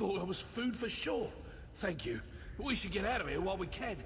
thought I was food for sure. Thank you. We should get out of here while we can.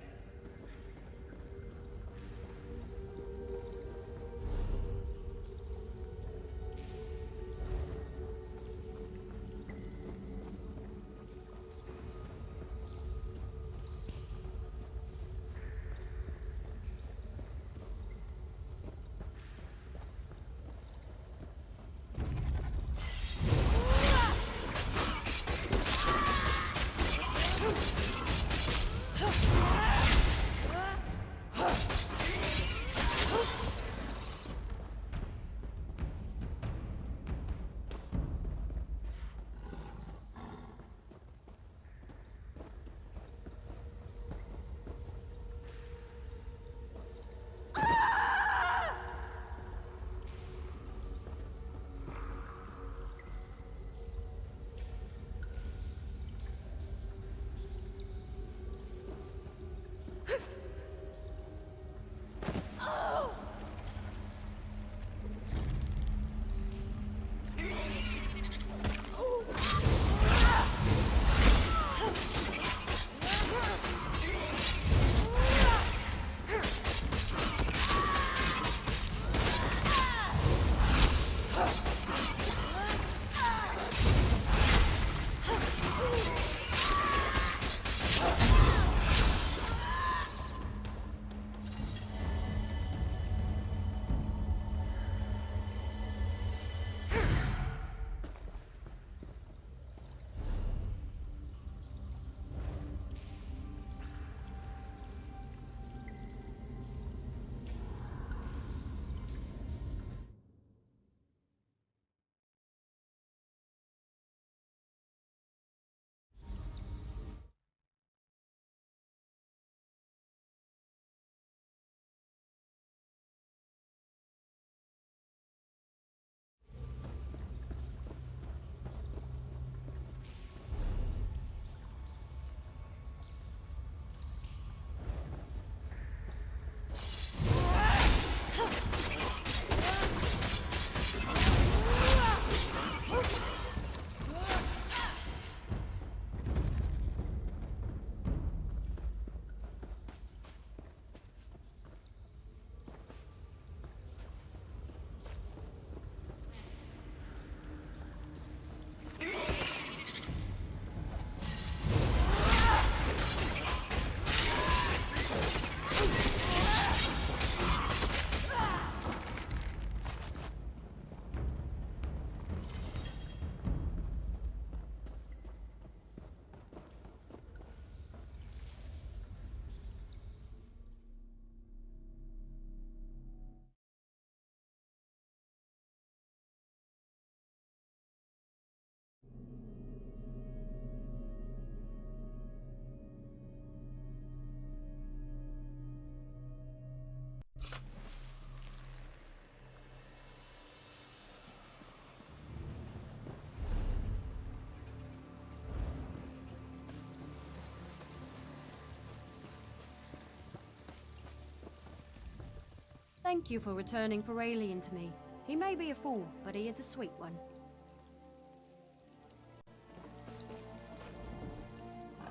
Thank you for returning Aurelian to me. He may be a fool, but he is a sweet one.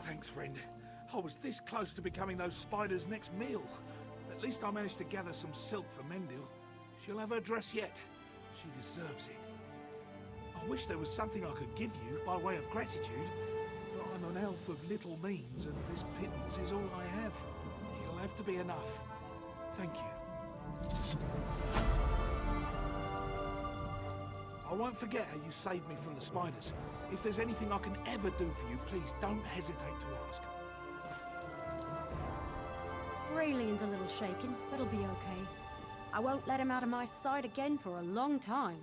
Thanks, friend. I was this close to becoming those spiders' next meal. At least I managed to gather some silk for Mendil. She'll have her dress yet. She deserves it. I wish there was something I could give you by way of gratitude, but I'm an elf of little means, and this pittance is all I have. It'll have to be enough. Thank you. I won't forget how you saved me from the spiders. If there's anything I can ever do for you, please don't hesitate to ask. Aurelian's a little shaken, but he'll be okay. I won't let him out of my sight again for a long time.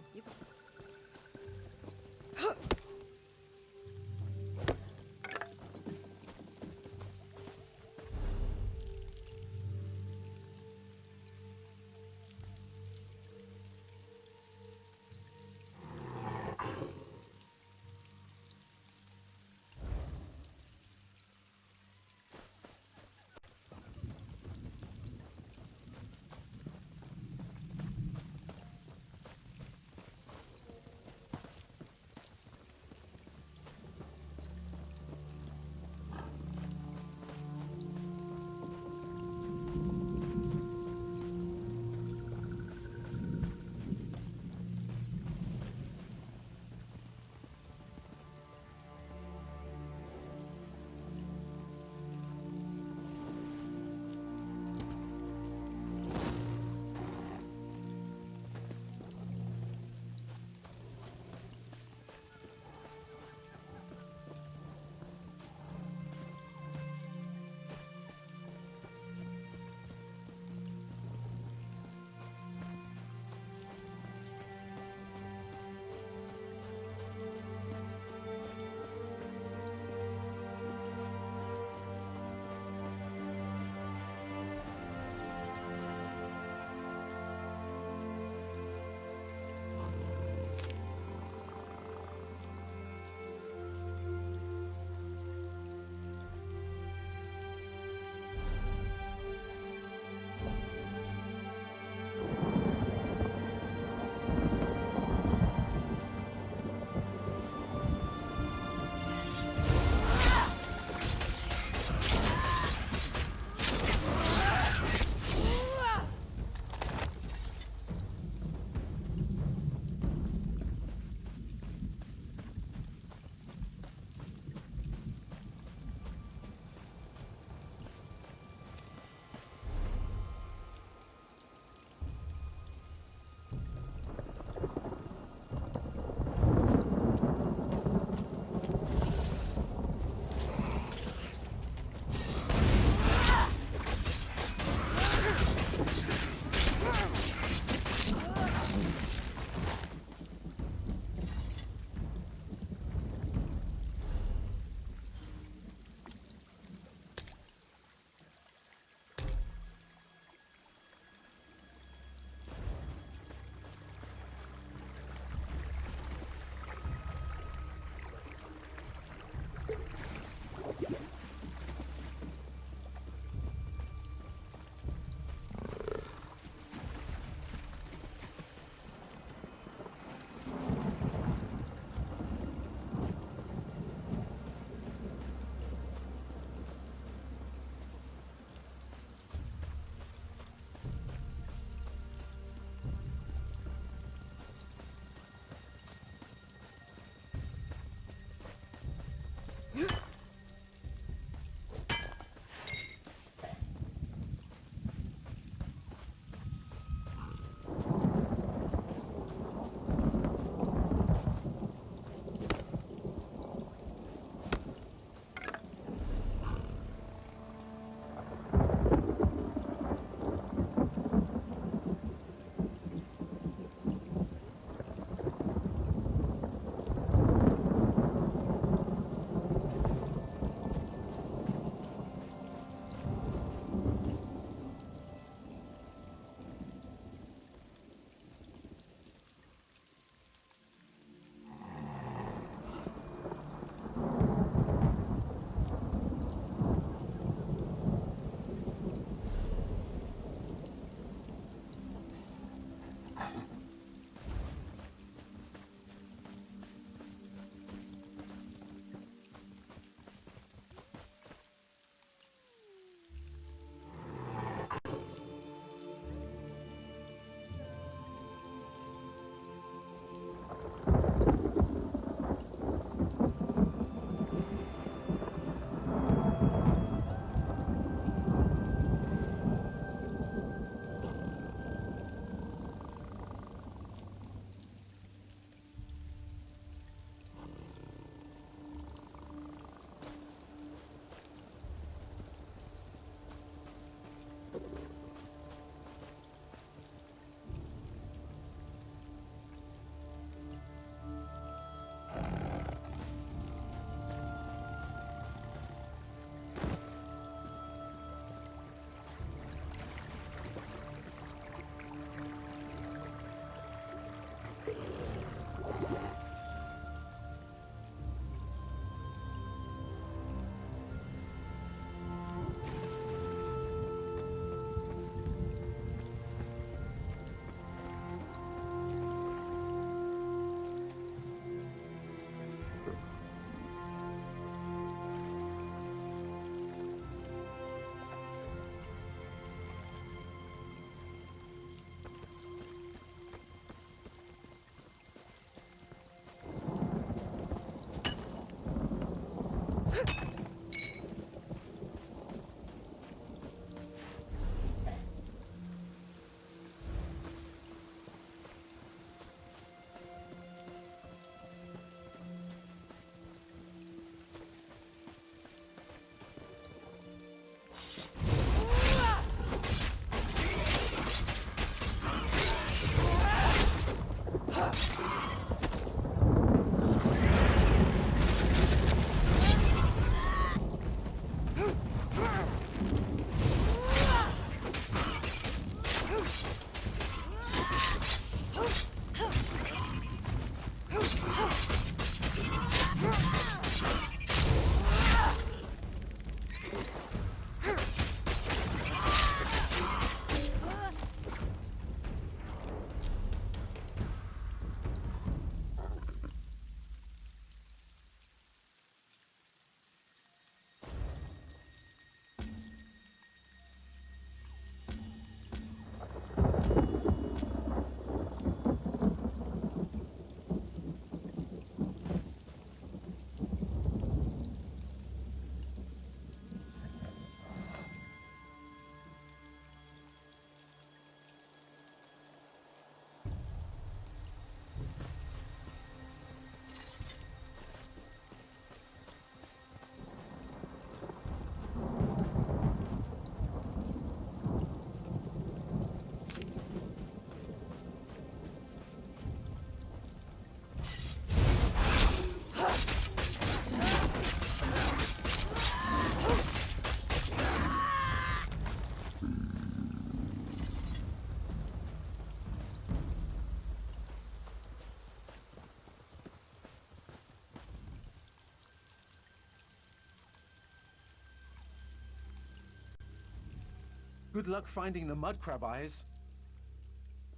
Good luck finding the mud crab eyes.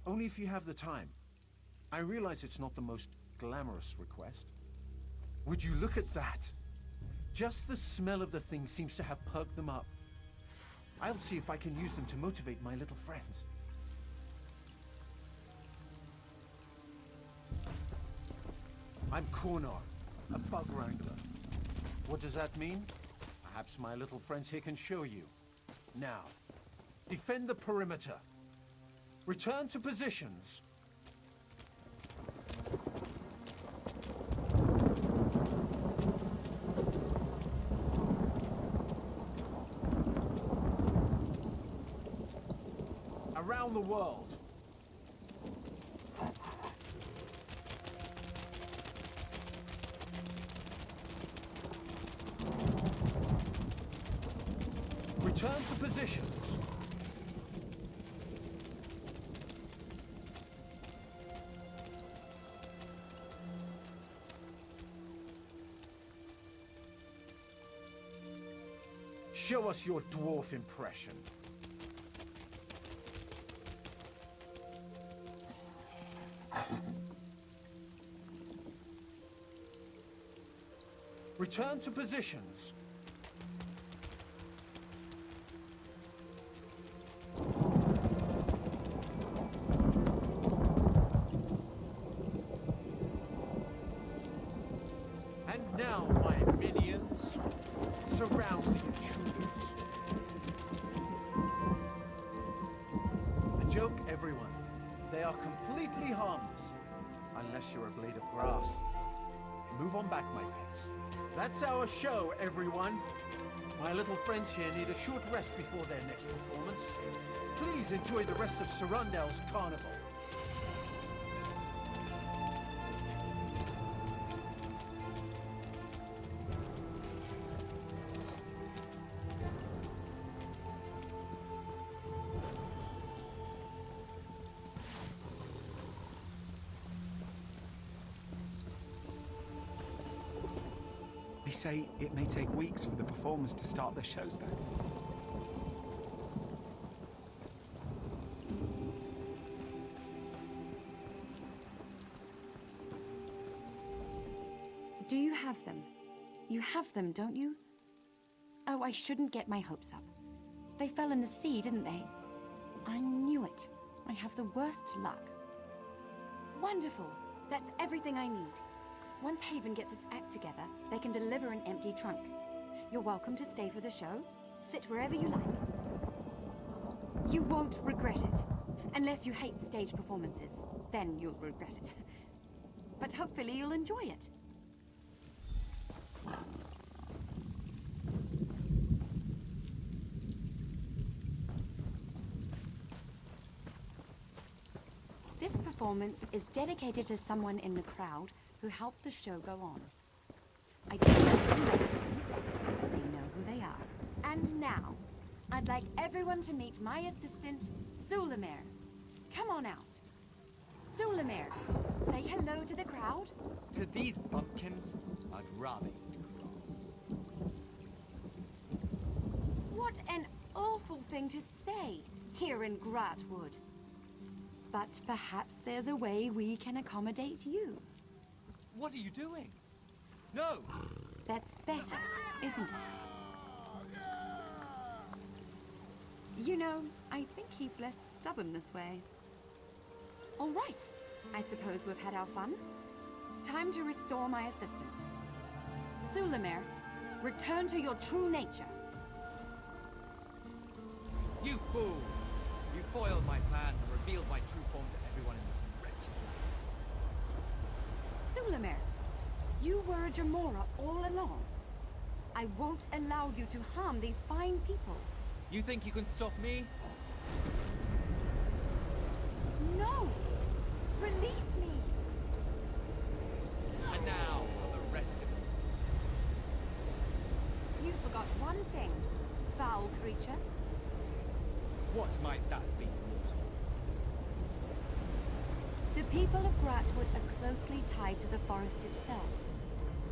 Only if you have the time. I realize it's not the most glamorous request. Would you look at that? Just the smell of the thing seems to have perked them up. I'll see if I can use them to motivate my little friends. I'm Kornar, a bug wrangler. What does that mean? Perhaps my little friends here can show you. Now, defend the perimeter. Return to positions. Around the world. Return to positions. Show us your dwarf impression. Return to positions. And now, my minions, surround the intruders. A joke, everyone. They are completely harmless, unless you're a blade of grass. Move on back, my pets. That's our show, everyone. My little friends here need a short rest before their next performance. Please enjoy the rest of Surundel's carnival. say it may take weeks for the performers to start their shows back. Do you have them? You have them, don't you? Oh, I shouldn't get my hopes up. They fell in the sea, didn't they? I knew it. I have the worst luck. Wonderful! That's everything I need. Once Haven gets its act together, they can deliver an empty trunk. You're welcome to stay for the show. Sit wherever you like. You won't regret it. Unless you hate stage performances. Then you'll regret it. But hopefully you'll enjoy it. This performance is dedicated to someone in the crowd who helped the show go on. I don't want to embarrass them, but they know who they are. And now, I'd like everyone to meet my assistant, Sulamir. Come on out. Sulamir, say hello to the crowd. To these bumpkins, I'd rather eat grass. What an awful thing to say here in Grahtwood. But perhaps there's a way we can accommodate you. What are you doing? No! That's better, isn't it? You know, I think he's less stubborn this way. All right, I suppose we've had our fun. Time to restore my assistant. Sulamir, return to your true nature. You fool! You foiled my plans and revealed my true form to everyone in this wretched land. Sulamir, you were a Jamora all along. I won't allow you to harm these fine people. You think you can stop me? No! Release me! And now, for the rest of it. You forgot one thing, foul creature. What might that be, mortal? The people of Grahtwood are closely tied to the forest itself,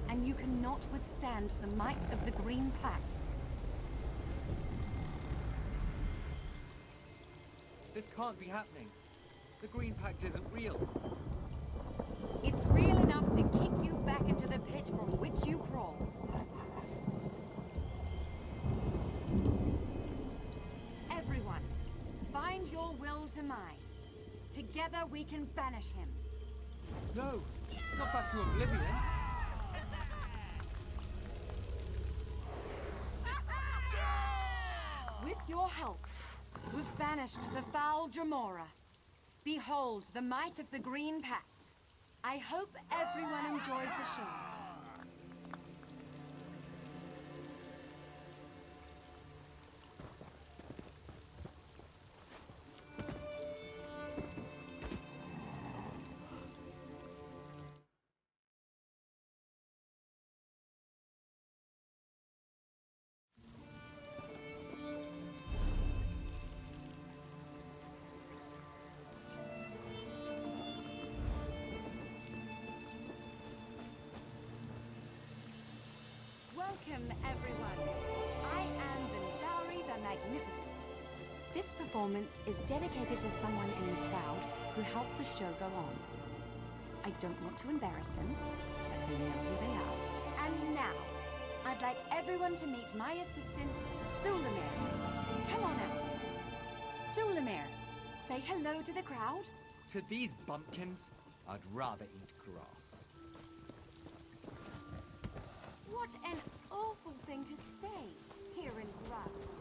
and you cannot withstand the might of the Green Pact. This can't be happening. The Green Pact isn't real. It's real enough to kick you back into the pit from which you crawled. Everyone, bind your will to mine. Together we can banish him. No! Not back to oblivion! With your help, we've banished the foul Jamora. Behold the might of the Green Pact. I hope everyone enjoyed the show. Welcome, everyone. I am Vendari the Magnificent. This performance is dedicated to someone in the crowd who helped the show go on. I don't want to embarrass them, but they know who they are. And now, I'd like everyone to meet my assistant, Sulamir. Come on out. Sulamir, say hello to the crowd. To these bumpkins, I'd rather eat grass. What an awful thing to say here in Grahtwood.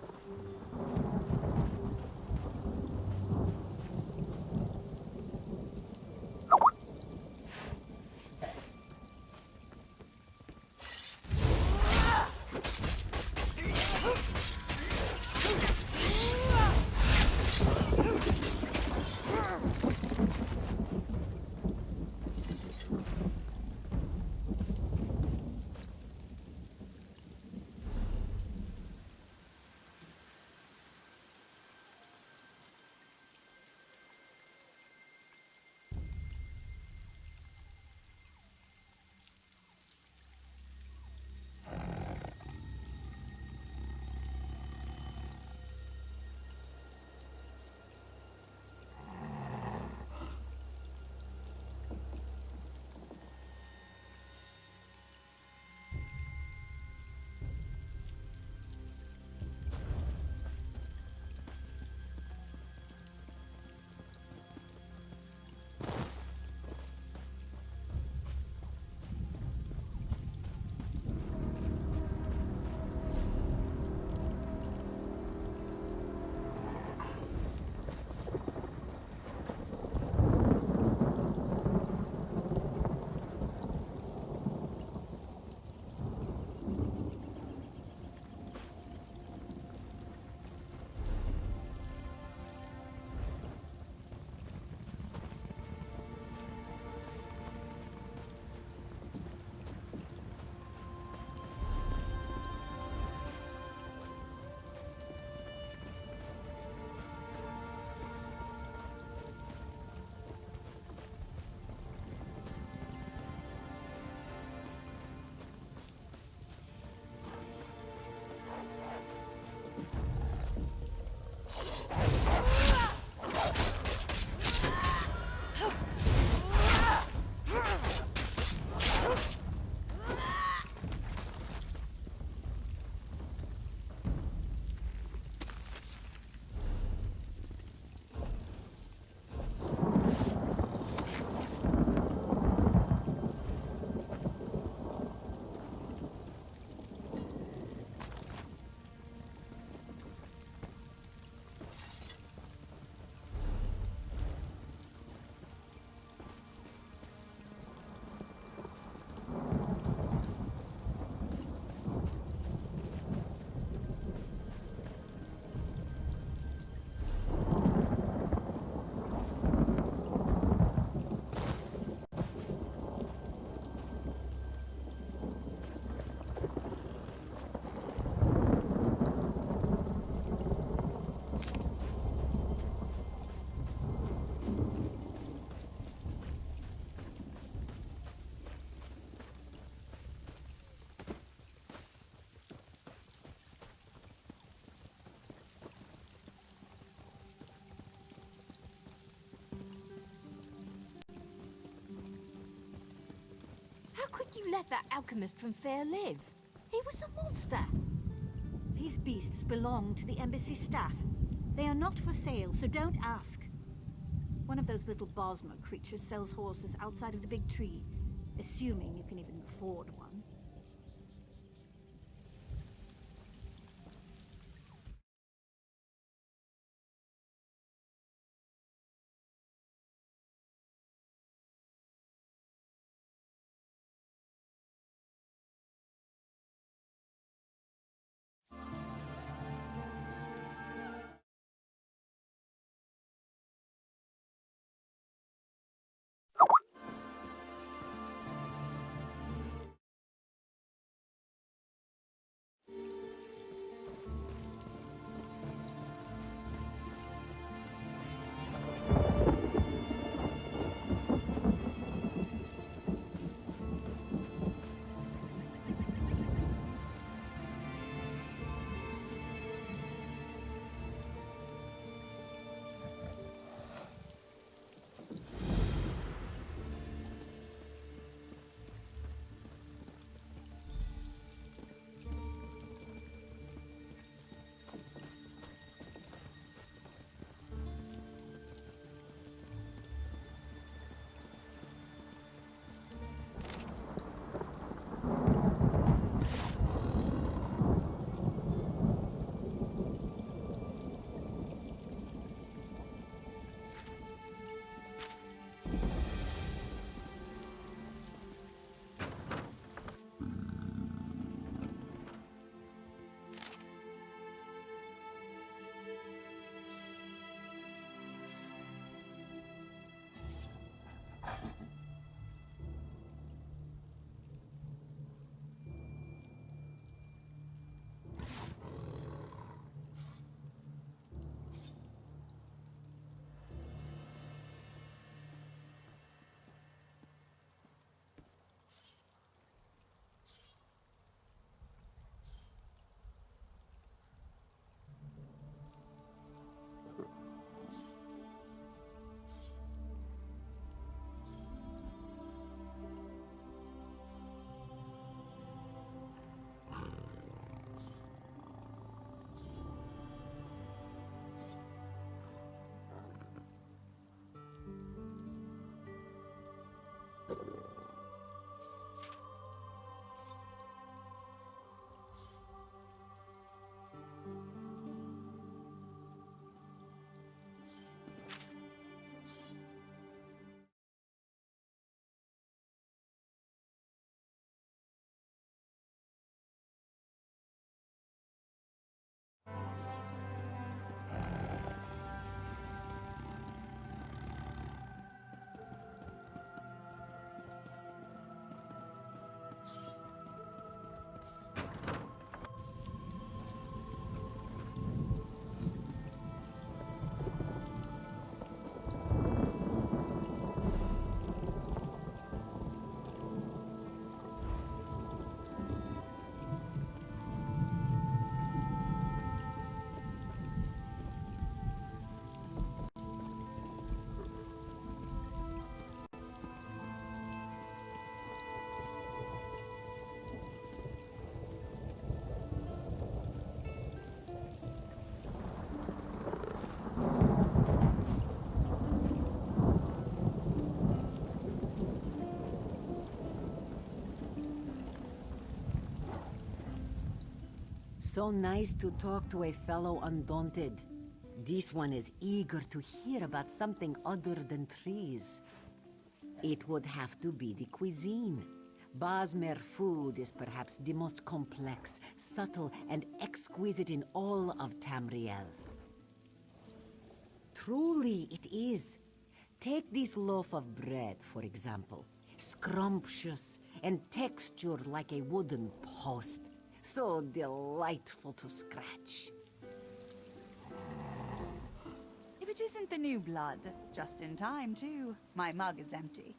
think you let that alchemist from Fair live? He was a monster. These beasts belong to the embassy staff. They are not for sale, so don't ask. One of those little Bosmer creatures sells horses outside of the big tree, assuming you can even afford one. So nice to talk to a fellow Undaunted. This one is eager to hear about something other than trees. It would have to be the cuisine. Bosmer food is perhaps the most complex, subtle, and exquisite in all of Tamriel. Truly, it is. Take this loaf of bread, for example. Scrumptious and textured like a wooden post. So delightful to scratch. If it isn't the new blood, just in time, too. My mug is empty.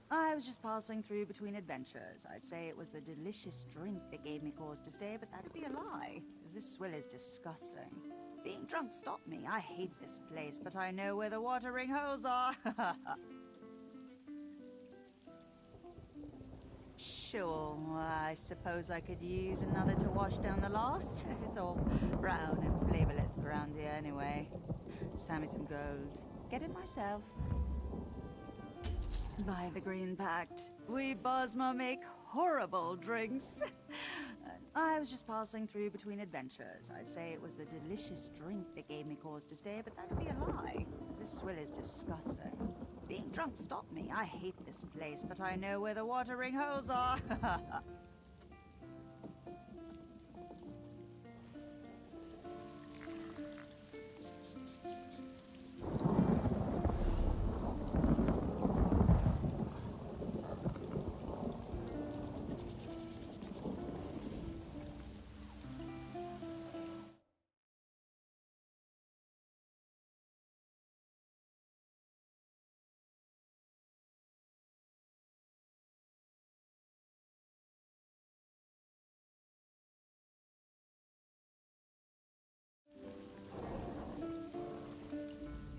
I was just passing through between adventures. I'd say it was the delicious drink that gave me cause to stay, but that'd be a lie, because this swill is disgusting. Being drunk stopped me. I hate this place, but I know where the watering holes are. Sure, I suppose I could use another to wash down the last. It's all brown and flavorless around here anyway. Just hand me some gold. Get it myself. By the Green Pact, we Bosma make horrible drinks. I was just passing through between adventures. I'd say it was the delicious drink that gave me cause to stay, but that'd be a lie, because this swill is disgusting. Being drunk stopped me. I hate this place, but I know where the watering holes are.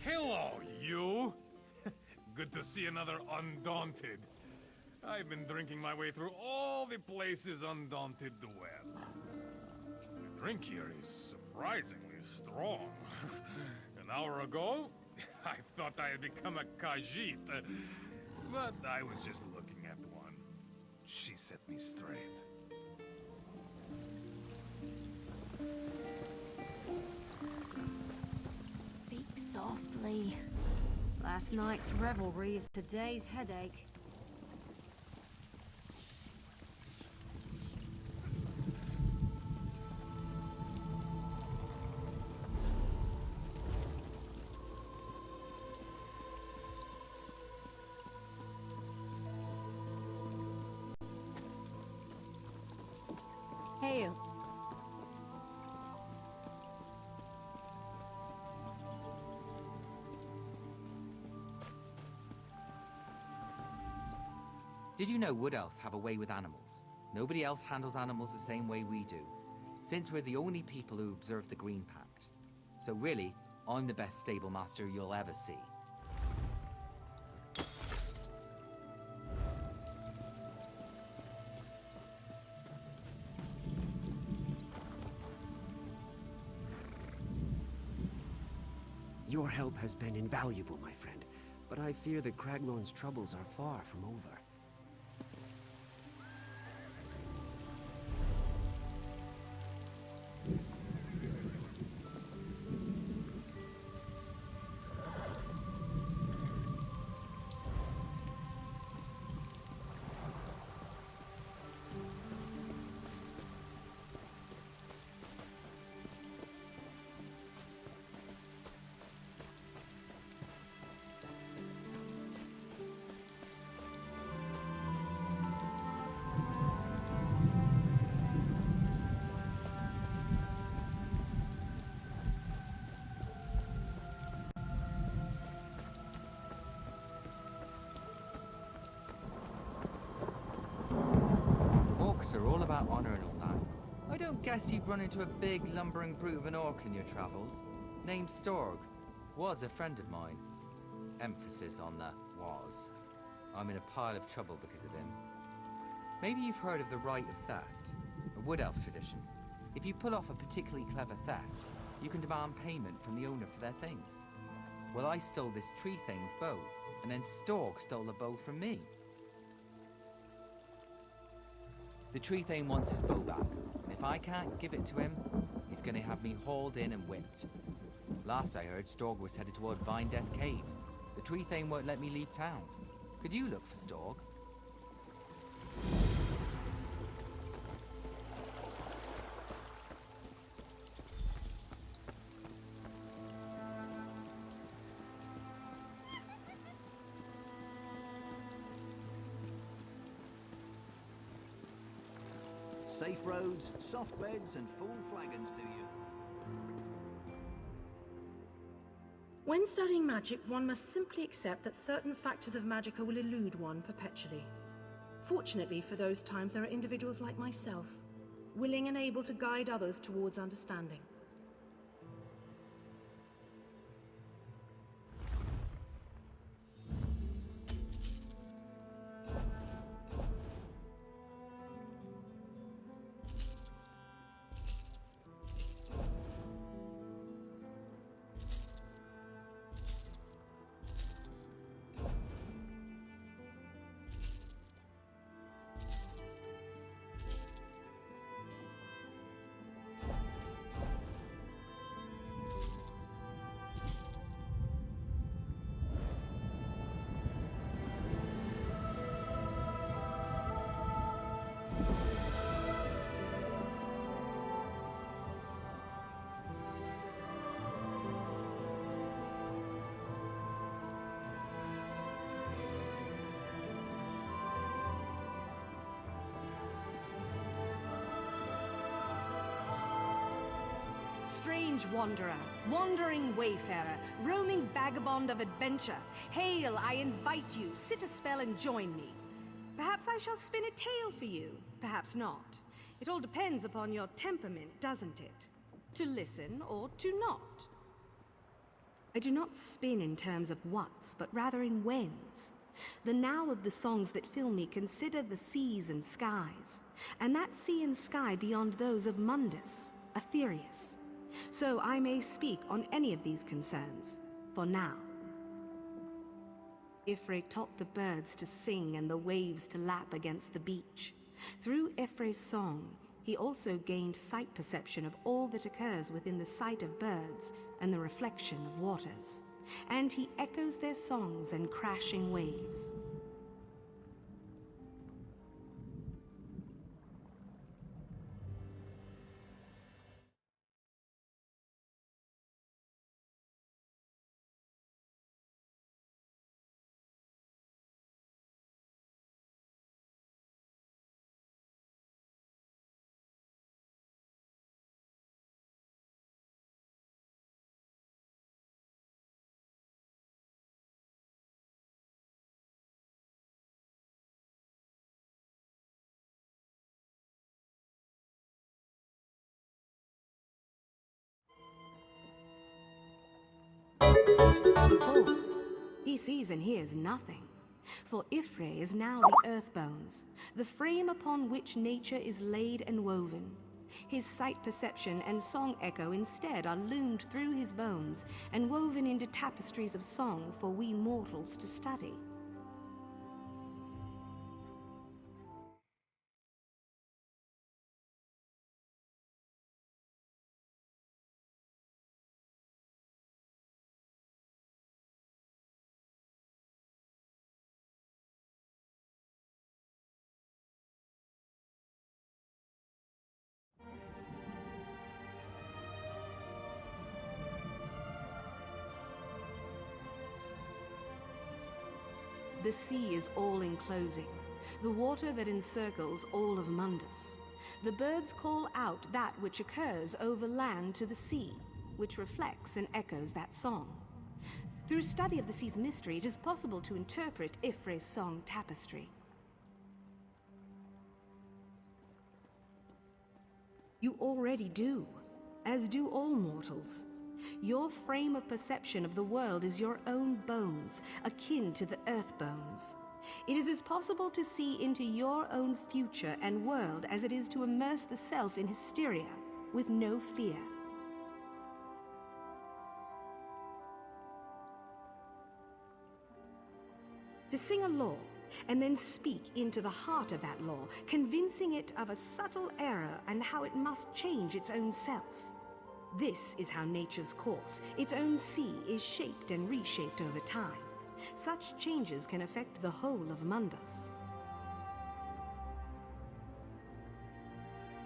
Hello, you! Good to see another Undaunted. I've been drinking my way through all the places Undaunted dwell. The drink here is surprisingly strong. An hour ago, I thought I had become a Khajiit, but I was just looking at one. She set me straight. Speak softly. Last night's revelry is today's headache. Hey, you. Did you know wood elves have a way with animals? Nobody else handles animals the same way we do, since we're the only people who observe the Green Pact. So really, I'm the best stable master you'll ever see. Your help has been invaluable, my friend, but I fear that Craglorn's troubles are far from over. Orcs are all about honor and all that. I don't guess you've run into a big, lumbering brute of an orc in your travels. Named Storg. Was a friend of mine. Emphasis on the was. I'm in a pile of trouble because of him. Maybe you've heard of the Rite of Theft, a wood elf tradition. If you pull off a particularly clever theft, you can demand payment from the owner for their things. Well, I stole this tree thane's bow, and then Storg stole the bow from me. The tree thane wants his bow back, and if I can't give it to him, he's gonna have me hauled in and whipped. Last I heard, Storg was headed toward Vine Death Cave. The tree thane won't let me leave town. Could you look for Storg? Safe roads, soft beds, and full flagons to you. When studying magic, one must simply accept that certain factors of magicka will elude one perpetually. Fortunately for those times, there are individuals like myself, willing and able to guide others towards understanding. strange wanderer, wandering wayfarer, roaming vagabond of adventure. Hail, I invite you, sit a spell and join me. Perhaps I shall spin a tale for you, perhaps not. It all depends upon your temperament, doesn't it? To listen or to not. I do not spin in terms of whats, but rather in whens. The now of the songs that fill me consider the seas and skies, and that sea and sky beyond those of Mundus, Aetherius. So I may speak on any of these concerns, for now. Ifre taught the birds to sing and the waves to lap against the beach. Through Ifre's song, he also gained sight perception of all that occurs within the sight of birds and the reflection of waters. And he echoes their songs and crashing waves. Of course, he sees and hears nothing. For Ifre is now the earth bones, the frame upon which nature is laid and woven. His sight perception and song echo instead are loomed through his bones and woven into tapestries of song for we mortals to study. The sea is all-enclosing, the water that encircles all of Mundus. The birds call out that which occurs over land to the sea, which reflects and echoes that song. Through study of the sea's mystery, it is possible to interpret Ifre's song tapestry. You already do, as do all mortals. Your frame of perception of the world is your own bones, akin to the earth bones. It is as possible to see into your own future and world as it is to immerse the self in hysteria with no fear. To sing a law and then speak into the heart of that law, convincing it of a subtle error and how it must change its own self. This is how nature's course, its own sea, is shaped and reshaped over time. Such changes can affect the whole of Mundus.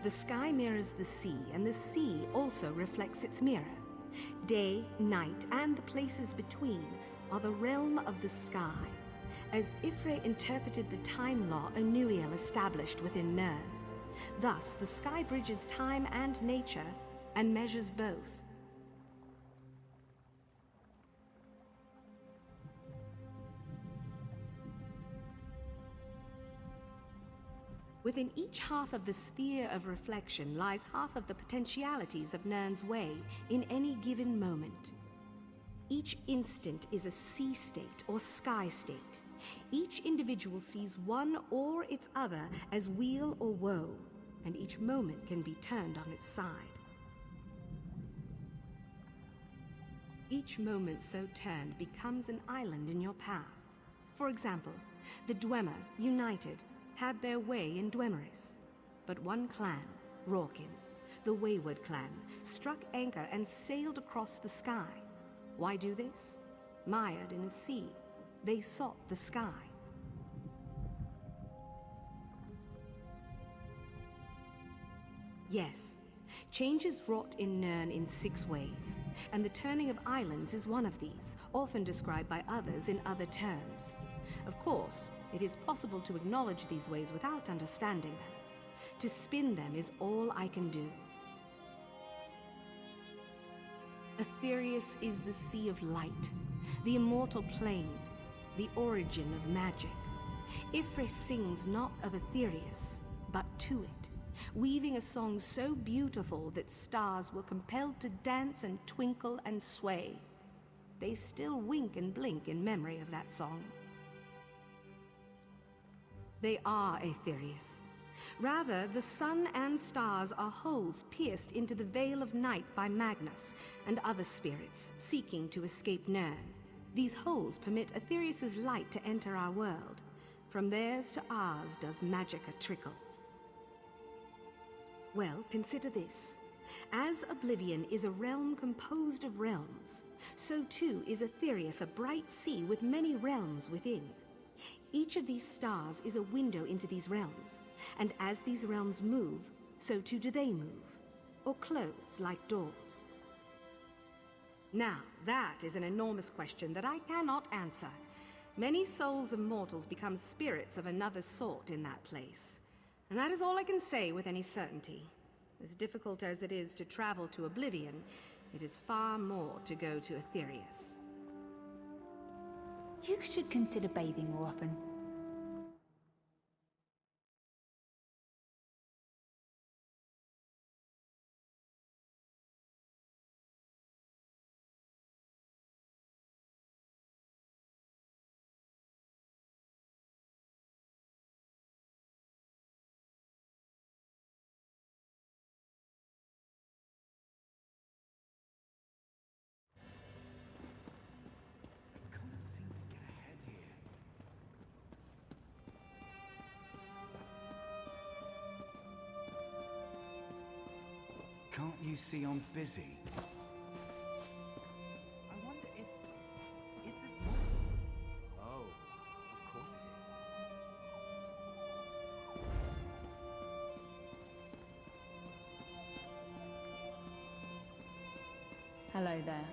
The sky mirrors the sea, and the sea also reflects its mirror. Day, night, and the places between are the realm of the sky, as Ifre interpreted the time law Anuiel established within Nirn. Thus, the sky bridges time and nature, and measures both. Within each half of the sphere of reflection lies half of the potentialities of Nirn's way in any given moment. Each instant is a sea state or sky state. Each individual sees one or its other as weal or woe, and each moment can be turned on its side. Each moment so turned becomes an island in your path. For example, the Dwemer, united, had their way in Dwemeris. But one clan, Rorkin, the Wayward clan, struck anchor and sailed across the sky. Why do this? Mired in a sea, they sought the sky. Yes, change is wrought in Nirn in 6 ways, and the turning of islands is one of these, often described by others in other terms. Of course, it is possible to acknowledge these ways without understanding them. To spin them is all I can do. Aetherius is the sea of light, the immortal plane, the origin of magic. Ifre sings not of Aetherius, but to it, weaving a song so beautiful that stars were compelled to dance and twinkle and sway. They still wink and blink in memory of that song. They are Aetherius. Rather, the sun and stars are holes pierced into the veil of night by Magnus and other spirits seeking to escape Nern. These holes permit Aetherius's light to enter our world. From theirs to ours does Magica trickle. Well, consider this. As Oblivion is a realm composed of realms, so too is Aetherius a bright sea with many realms within. Each of these stars is a window into these realms, and as these realms move, so too do they move, or close like doors. Now, that is an enormous question that I cannot answer. Many souls of mortals become spirits of another sort in that place, and that is all I can say with any certainty. As difficult as it is to travel to Oblivion, it is far more to go to Aetherius. You should consider bathing more often. Can't you see I'm busy? I wonder if... Is this... Oh, of course it is. Hello there.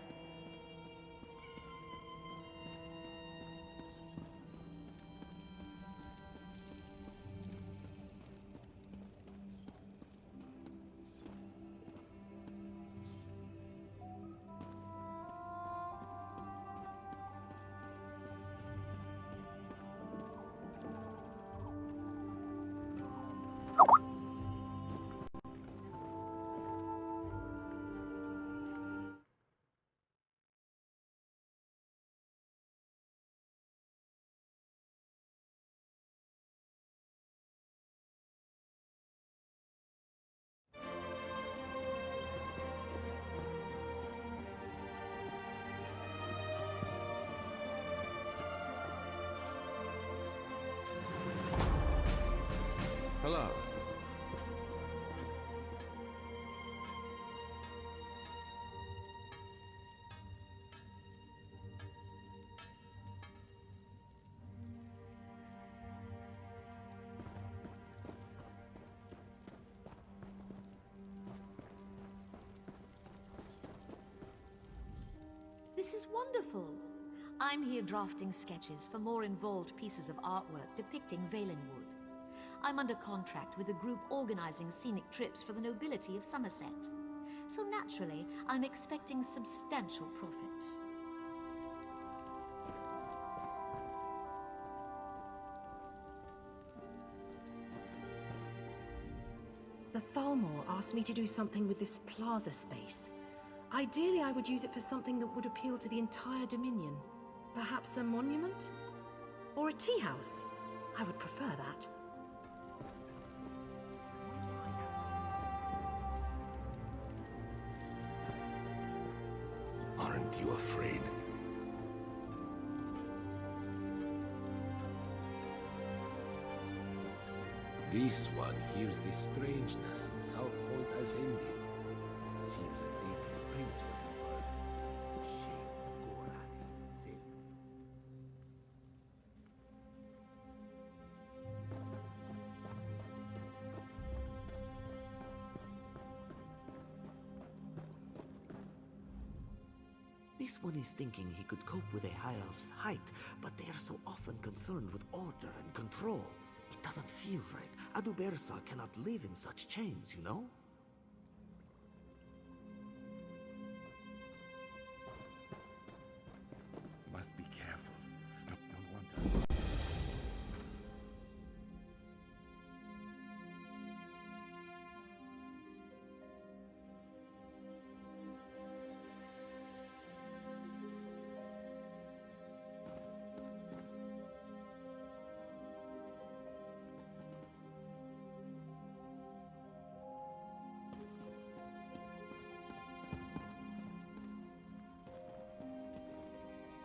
Hello. This is wonderful. I'm here drafting sketches for more involved pieces of artwork depicting Valenwood. I'm under contract with a group organizing scenic trips for the nobility of Somerset. So naturally, I'm expecting substantial profits. The Thalmor asked me to do something with this plaza space. Ideally, I would use it for something that would appeal to the entire Dominion. Perhaps a monument? Or a tea house? I would prefer that. Aren't you afraid? This one hears the strangeness that South Point has ended. Seems a native prince was involved. This one is thinking he could cope with a high elf's height, but they are so often concerned with order and control. It doesn't feel right. Adubersa cannot live in such chains, you know?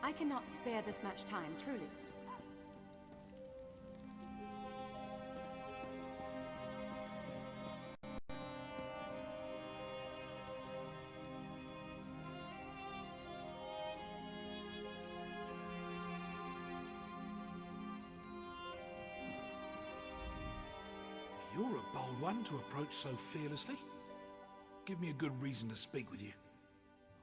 I cannot spare this much time, truly. You're a bold one to approach so fearlessly. Give me a good reason to speak with you.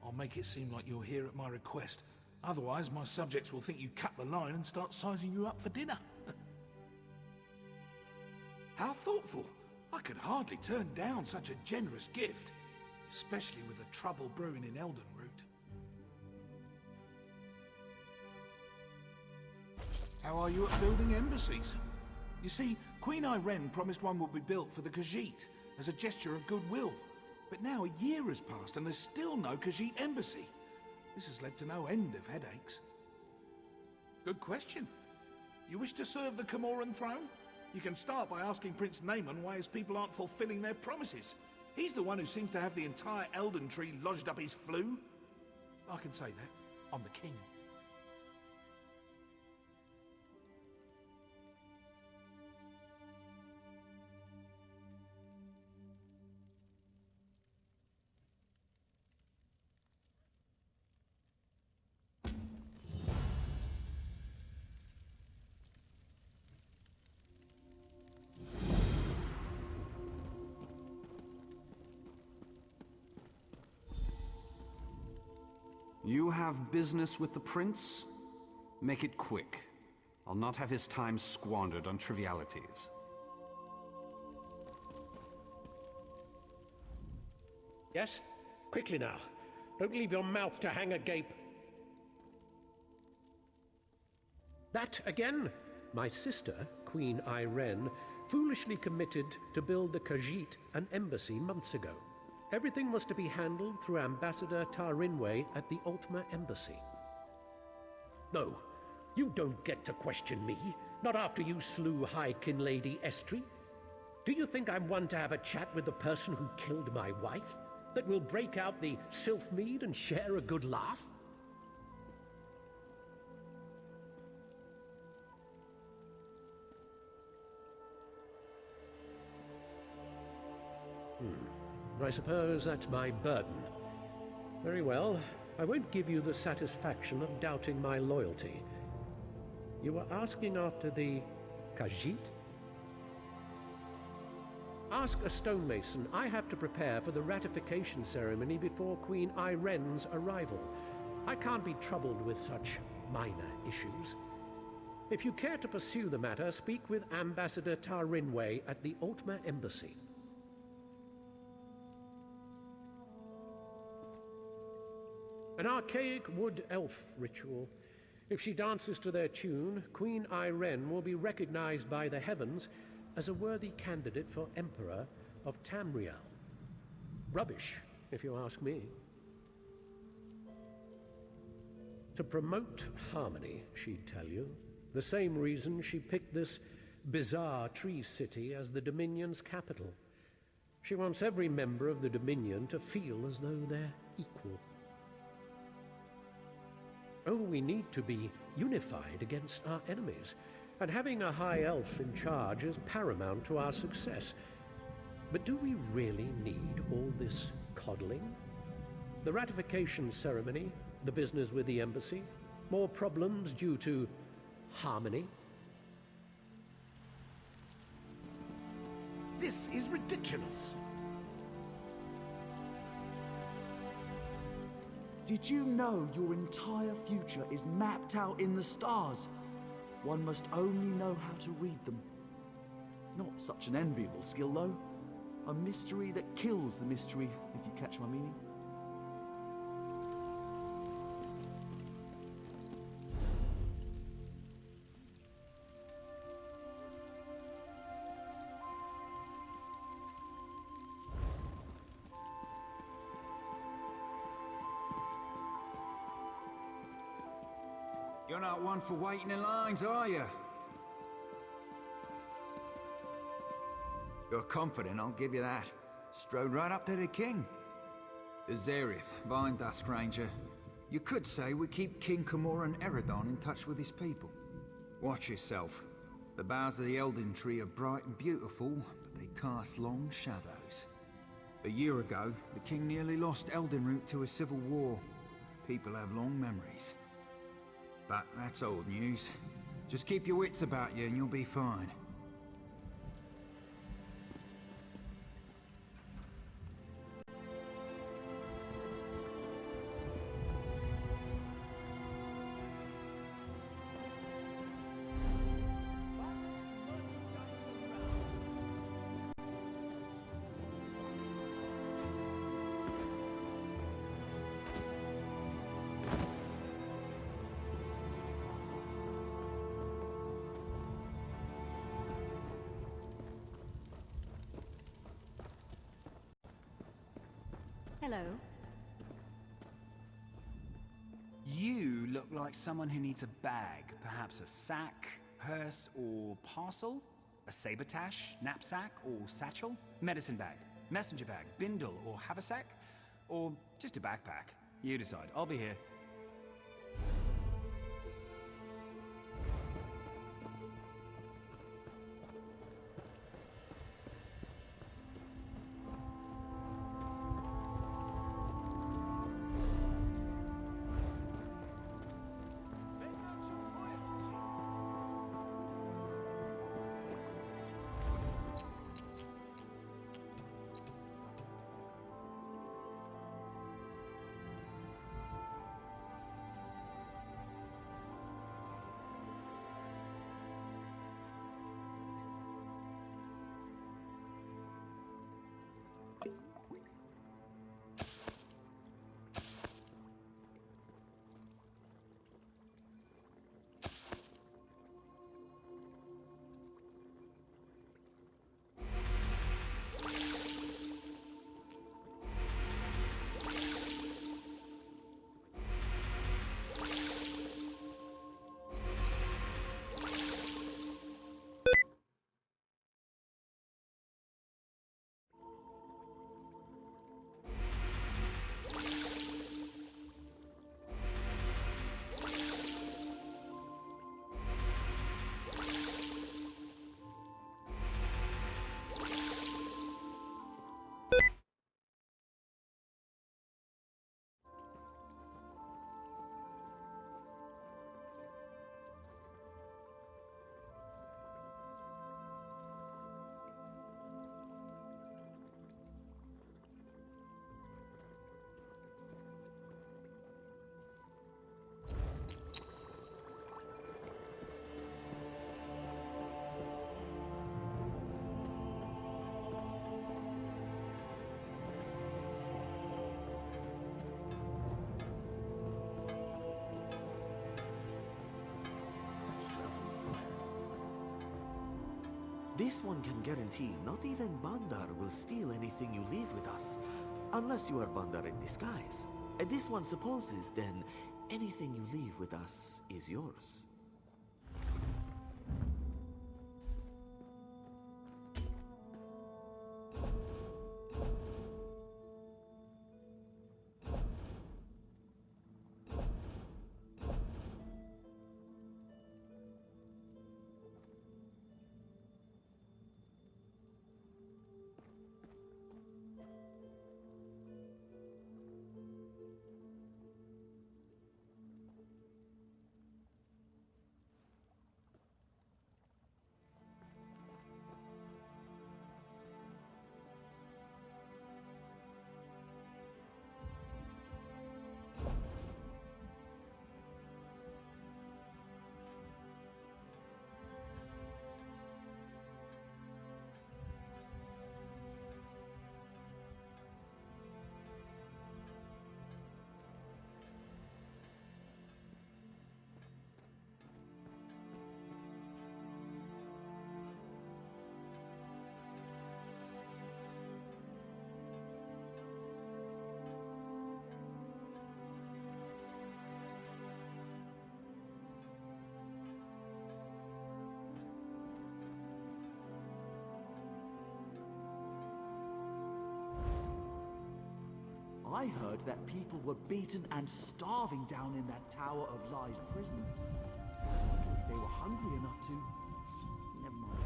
I'll make it seem like you're here at my request. Otherwise, my subjects will think you cut the line and start sizing you up for dinner. How thoughtful. I could hardly turn down such a generous gift, especially with the trouble brewing in Eldenroot. How are you at building embassies? You see, Queen Irene promised one would be built for the Khajiit as a gesture of goodwill. But now a year has passed and there's still no Khajiit embassy. This has led to no end of headaches. Good question. You wish to serve the Comoran throne? You can start by asking Prince Naaman why his people aren't fulfilling their promises. He's the one who seems to have the entire Elden Tree lodged up his flue. I can say that. I'm the king. You have business with the prince? Make it quick. I'll not have his time squandered on trivialities. Yes? Quickly now. Don't leave your mouth to hang agape. That again? My sister, Queen Irene, foolishly committed to build the Khajiit an embassy months ago. Everything was to be handled through Ambassador Tarinwe at the Ultima Embassy. No, you don't get to question me, not after you slew High Kin Lady Estri. Do you think I'm one to have a chat with the person who killed my wife? That will break out the Sylphmead and share a good laugh? I suppose that's my burden. Very well, I won't give you the satisfaction of doubting my loyalty. You were asking after the Khajiit? Ask a stonemason. I have to prepare for the ratification ceremony before Queen Irene's arrival. I can't be troubled with such minor issues. If you care to pursue the matter, speak with Ambassador Tarinwe at the Ultima Embassy. An archaic wood elf ritual. If she dances to their tune, Queen Irene will be recognized by the heavens as a worthy candidate for Emperor of Tamriel. Rubbish, if you ask me. To promote harmony, she'd tell you. The same reason she picked this bizarre tree city as the Dominion's capital. She wants every member of the Dominion to feel as though they're equal. Oh, we need to be unified against our enemies, and having a high elf in charge is paramount to our success. But do we really need all this coddling? The ratification ceremony, the business with the embassy, more problems due to harmony? This is ridiculous. Did you know your entire future is mapped out in the stars? One must only know how to read them. Not such an enviable skill, though. A mystery that kills the mystery, if you catch my meaning. You're not one for waiting in lines, are you? You're confident, I'll give you that. Strode right up to the king. The Zerith, bind that stranger. You could say we keep King Kamora and Eredon in touch with his people. Watch yourself. The boughs of the Elden Tree are bright and beautiful, but they cast long shadows. A year ago, the king nearly lost Eldenroot to a civil war. People have long memories. But that's old news. Just keep your wits about you and you'll be fine. Hello. You look like someone who needs a bag. Perhaps a sack, purse, or parcel? A sabretash, knapsack, or satchel? Medicine bag, messenger bag, bindle, or haversack? Or just a backpack? You decide. I'll be here. This one can guarantee not even Bandar will steal anything you leave with us, unless you are Bandar in disguise. And this one supposes, then, anything you leave with us is yours. I heard that people were beaten and starving down in that Tower of Lies prison. I wonder if they were hungry enough to... Never mind.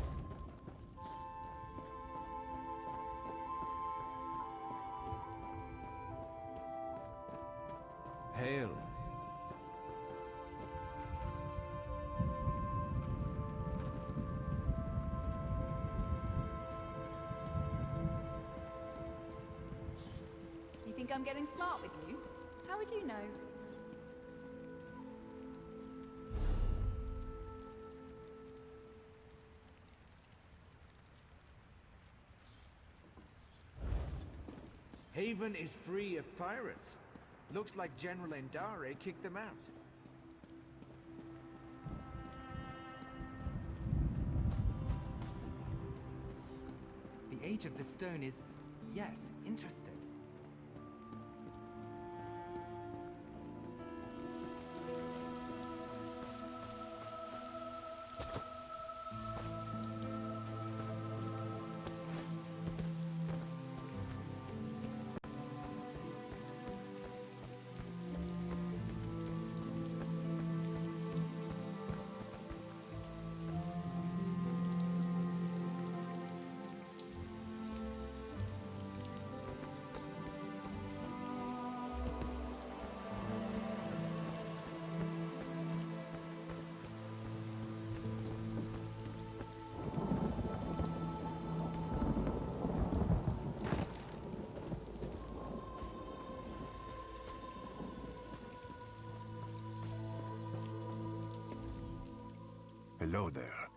Hail. You think I'm getting smart with you? How would you know? Haven is free of pirates. Looks like General Endare kicked them out. The Age of the Stone is, yes, interesting. Hello there.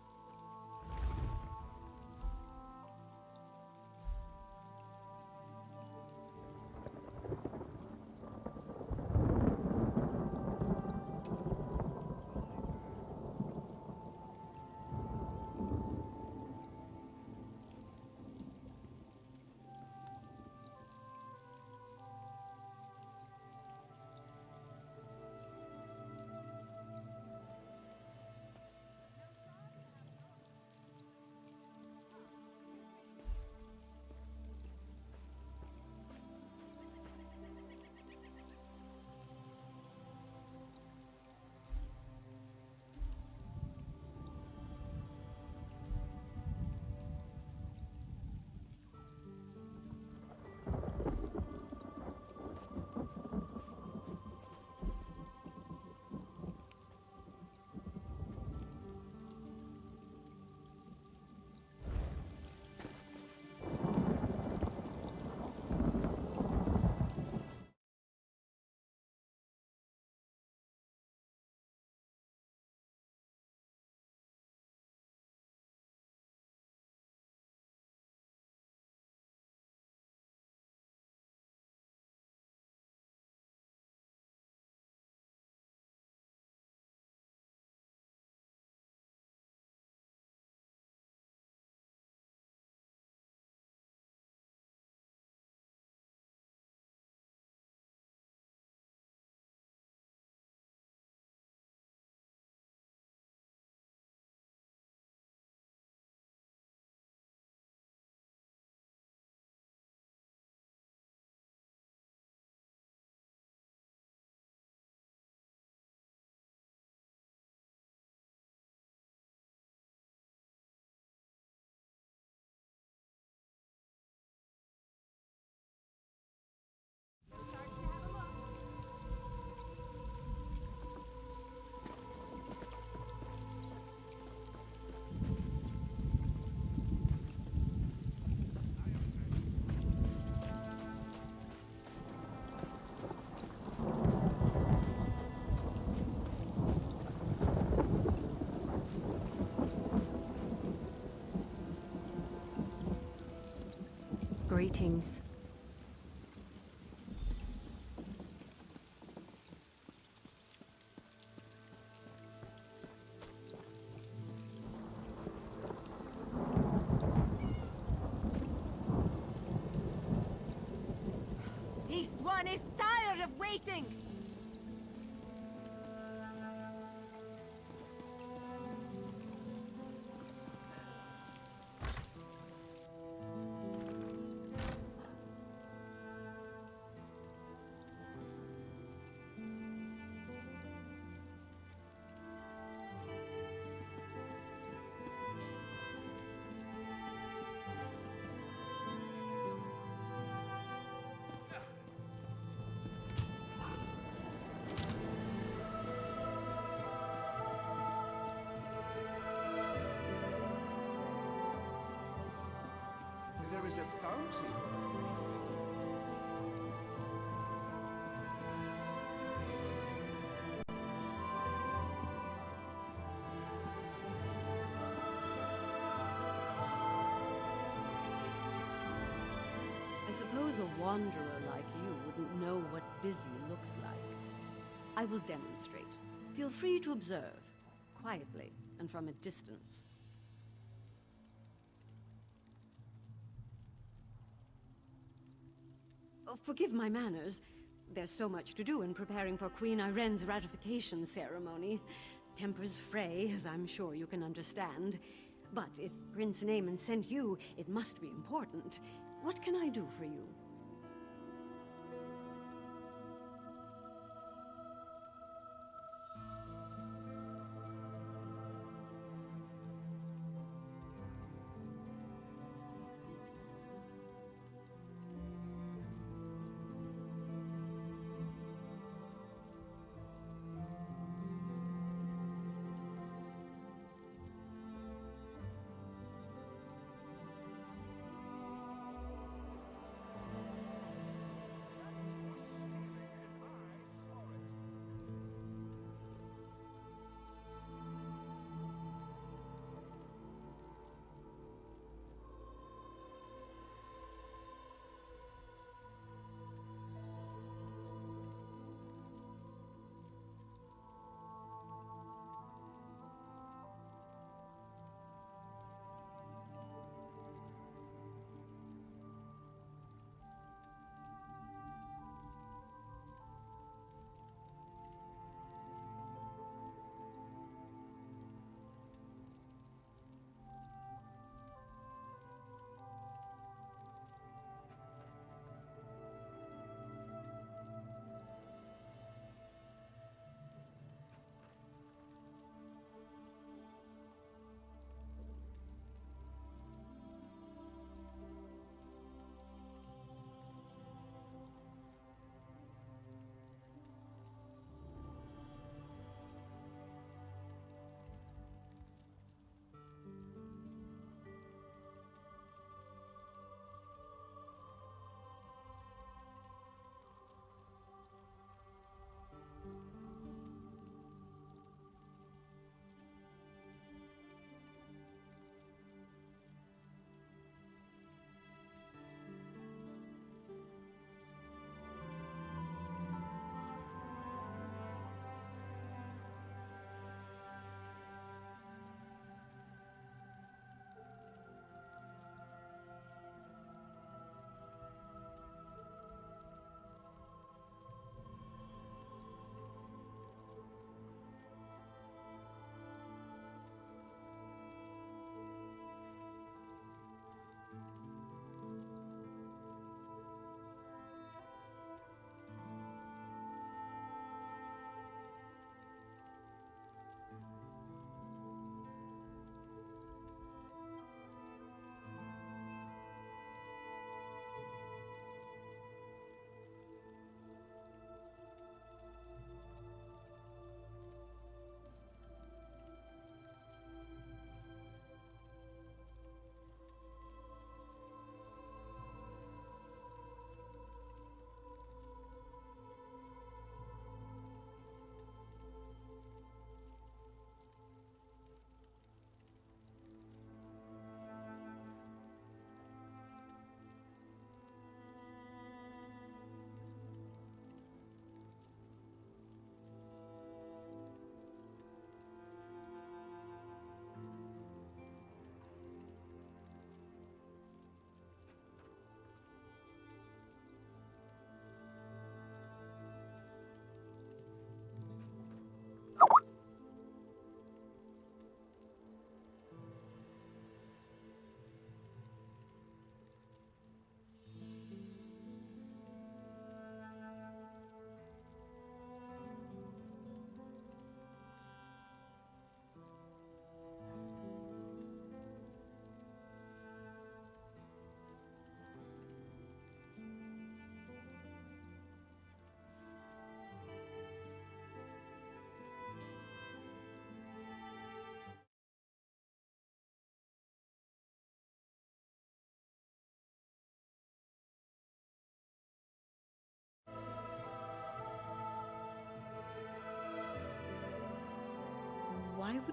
Greetings. This one is tired of waiting! was a bounty. I suppose a wanderer like you wouldn't know what busy looks like. I will demonstrate. Feel free to observe, quietly and from a distance. Oh, forgive my manners. There's so much to do in preparing for Queen Irene's ratification ceremony. Tempers fray, as I'm sure you can understand. But if Prince Naaman sent you, it must be important. What can I do for you?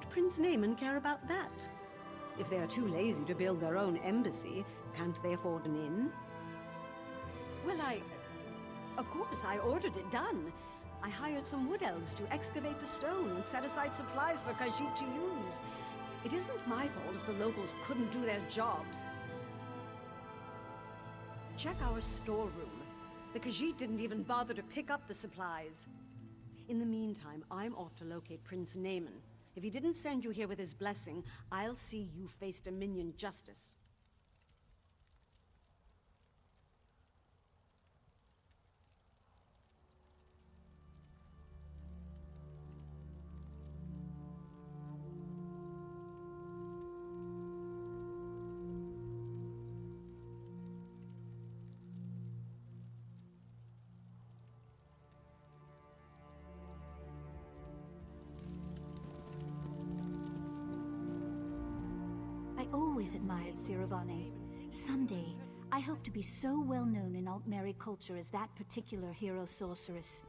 would Prince Naaman care about that? If they are too lazy to build their own embassy, can't they afford an inn? Well, of course, I ordered it done. I hired some wood elves to excavate the stone and set aside supplies for Khajiit to use. It isn't my fault if the locals couldn't do their jobs. Check our storeroom. The Khajiit didn't even bother to pick up the supplies. In the meantime, I'm off to locate Prince Naaman. If he didn't send you here with his blessing, I'll see you face Dominion justice. I always admired Sirabane. Someday, I hope to be so well known in Altmeri culture as that particular hero sorceress.